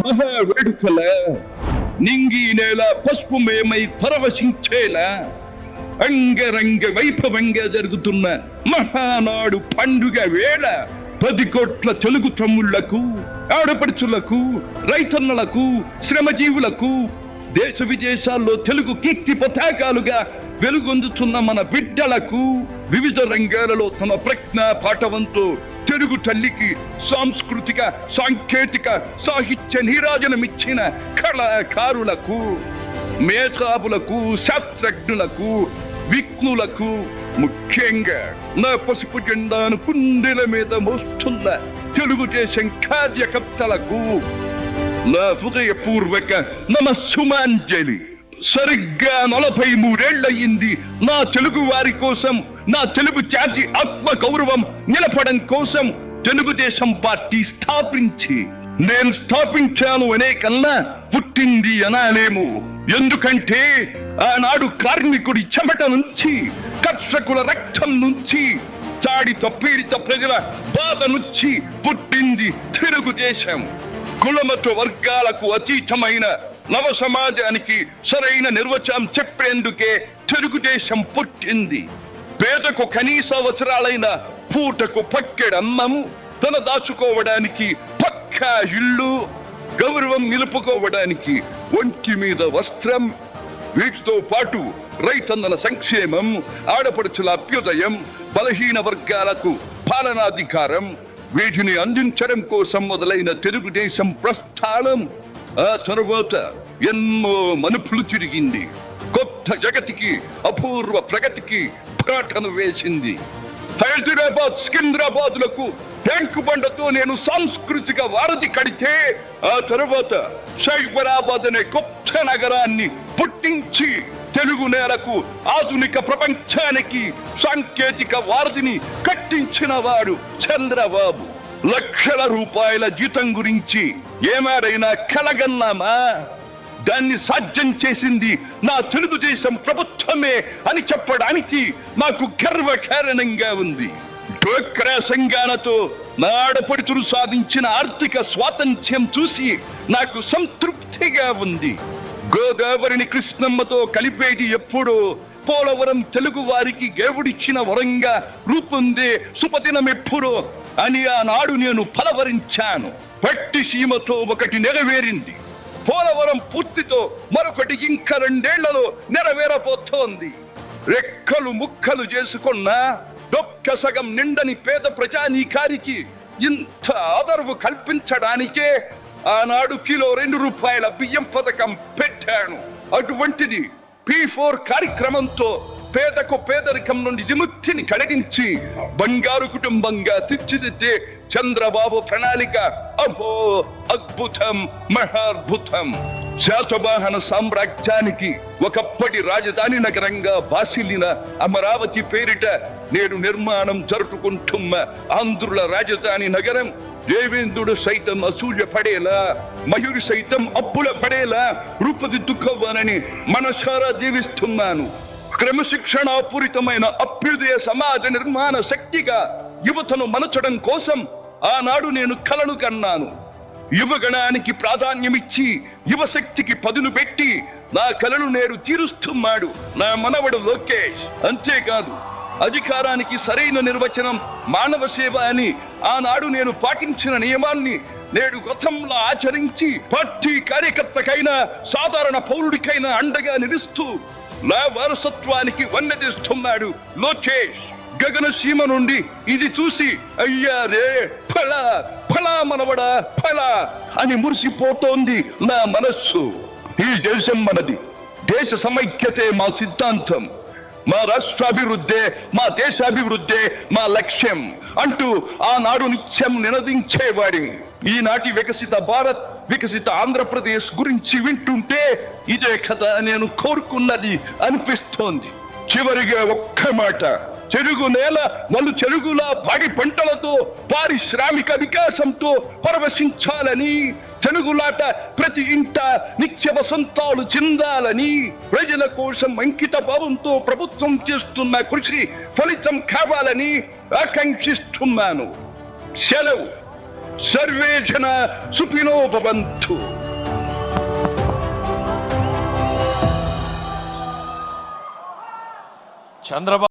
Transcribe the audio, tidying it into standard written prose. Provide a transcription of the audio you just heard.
మహా వేడుకల నింగి నేల పసుపుమేమై పరవశించేలా అంగరంగ వైభవంగా జరుగుతున్న మహానాడు పండుగ వేళ 10 కోట్ల తెలుగు తమ్ముళ్లకు, ఆడపడుచులకు, రైతన్నలకు, శ్రమజీవులకు, దేశ విదేశాల్లో తెలుగు కీర్తి పతాకాలుగా వెలుగొందుతున్న మన బిడ్డలకు వివిధ రంగాలలో తన ప్రజ్ఞ పాఠవంతో తెలుగు తల్లికి సాంస్కృతిక, సాంకేతిక, సాహిత్య నీరాజనమిచ్చిన కళాకారులకు, మేధావులకు, శాస్త్రజ్ఞులకు, విఘ్నులకు, ముఖ్యంగా నా పసుపు జెండాను కుండెల మీద మోస్తున్న తెలుగుదేశం కార్యకర్తలకు నా హృదయపూర్వక నమస్సుమాంజలి. సరిగ్గా 43 ఏళ్లయింది నా తెలుగు వారి కోసం, నా తెలుగు జాతి ఆత్మ గౌరవం నిలపడం కోసం తెలుగుదేశం పార్టీ స్థాపించి. నేను స్థాపించాను అనే కన్నా పుట్టింది అనాలేము. ఎందుకంటే ఆనాడు కార్మికుడి చెమట నుంచి, కర్షకుల రక్తం నుంచి, చాడిత పీడిత ప్రజల బాధ నుంచి పుట్టింది తెలుగుదేశం. కులమత వర్గాలకు అతీతమైన నవ సమాజానికి సరైన నిర్వచనం చెప్పేందుకే తెలుగుదేశం పుట్టింది. పేదకు కనీస అవసరాలైన పూటకు పక్కెడన్నము, తన దాచుకోవడానికి పక్కా ఇల్లు, గౌరవం నిలుపుకోవడానికి ఒంటి మీద వస్త్రం, వీటితో పాటు రైతన్నల సంక్షేమం, ఆడపడుచుల అభ్యుదయం, బలహీన వర్గాలకు పాలనాధికారం, వీటిని అందించడం కోసం మొదలైన తెలుగుదేశం ప్రస్థానం ఆ తరువాత ఎన్నో మలుపులు తిరిగింది. కొత్త జగతికి, అపూర్వ ప్రగతికి పాటను వేసింది. హైదరాబాద్, సికింద్రాబాద్లకు ట్యాంకు బండతో నేను సాంస్కృతిక వారధి కడితే, ఆ తరువాత సైబరాబాద్ అనే కొత్త నగరాన్ని పుట్టించి తెలుగు నేలకు, ఆధునిక ప్రపంచానికి సాంకేతిక వారధిని కట్టించిన వాడు చంద్రబాబు. లక్షల రూపాయల జీతం గురించి ఏమారైనా కలగన్నామా? దాన్ని సాధ్యం చేసింది నా తెలుగుదేశం ప్రభుత్వమే అని చెప్పడానికి నాకు గర్వకారణంగా ఉంది. డోక్రా సంఘాలతో నా ఆడపడుచులు సాధించిన ఆర్థిక స్వాతంత్ర్యం చూసి నాకు సంతృప్తిగా ఉంది. గోదావరిని కృష్ణమ్మతో కలిపేది ఎప్పుడో పోలవరం తెలుగు వారికి దేవుడిచ్చిన వరంగా రూపొందే శుభదినం ఎప్పుడో అని ఆనాడు నేను పలవరించాను. పట్టి సీమతో ఒకటి నెరవేరింది. పోలవరం పూర్తితో మరొకటి ఇంకా 2 ఏళ్లలో నెరవేరబోతోంది. రెక్కలు ముక్కలు చేసుకున్న డొక్క సగం నిండని పేద ప్రజానీకారికి ఇంత ఆదరవు కల్పించడానికే ఆనాడు కిలో 2 రూపాయల బియ్యం పథకం పెట్టాను. అటువంటిది P4 కార్యక్రమంతో పేదకు పేదరికం నుండి విముక్తిని కలిగించి బంగారు కుటుంబంగా తీర్చిదిద్దే చంద్రబాబు ప్రణాళిక అహో అద్భుతం, మహాద్భుతం. శాతవాహన సామ్రాజ్యానికి ఒకప్పటి రాజధాని నగరంగా బాసిల్లిన అమరావతి పేరిట నేడు నిర్మాణం జరుపుకుంటున్న ఆంధ్రుల రాజధాని నగరం దేవేంద్రుడు సైతం అసూయ పడేలా, మయూరి సైతం అప్పుల పడేలా రూపుదిద్దుకోవాలని మనసారా దీవిస్తున్నాను. క్రమశిక్షణాపూరితమైన అభ్యుదయ సమాజ నిర్మాణ శక్తిగా యువతను మలచడం కోసం ఆనాడు నేను కలను కన్నాను. యువగణానికి ప్రాధాన్యమిచ్చి యువశక్తికి పదును పెట్టి నా కలను నేడు తీరుస్తున్నాడు నా మనవడు లోకేష్. అంతేకాదు, అధికారానికి సరైన నిర్వచనం మానవ సేవ అని ఆనాడు నేను పాటించిన నియమాన్ని నేడు గతంలో ఆచరించి పార్టీ కార్యకర్తకైనా సాధారణ పౌరుడికైనా అండగా నిలుస్తూ నా వారసత్వానికి వన్నెదిస్తున్నాడు లోకేష్. గగన సీమ నుండి ఇది చూసి అయ్యారే ఫలా ఫలా మనవడా ఫలా అని మురిసిపోతోంది నా మనస్సు. ఈ దేశం మనది, దేశ సమైక్యతే మా సిద్ధాంతం, మా రాష్ట్రాభివృద్ధే మా దేశాభివృద్ధే మా లక్ష్యం అంటూ ఆనాడు నిత్యం నినదించేవాడి. ఈనాటి వికసిత భారత్, వికసిత ఆంధ్రప్రదేశ్ గురించి వింటుంటే ఇదే కదా నేను కోరుకున్నది అనిపిస్తోంది. చివరిగా ఒక్క మాట, చెరుగు నేల నలు చెరుగులా పాడి పంటలతో పారిశ్రామిక వికాసంతో పరవశించాలని, తెలుగులాట ప్రతి ఇంట నిత్య వసంతాలు చెందాలని, ప్రజల కోసం అంకిత భావంతో ప్రభుత్వం చేస్తున్న కృషి ఫలితం కావాలని ఆకాంక్షిస్తున్నాను. సెలవు. సర్వే జన సుఖినో భవంతు. చంద్రబాబు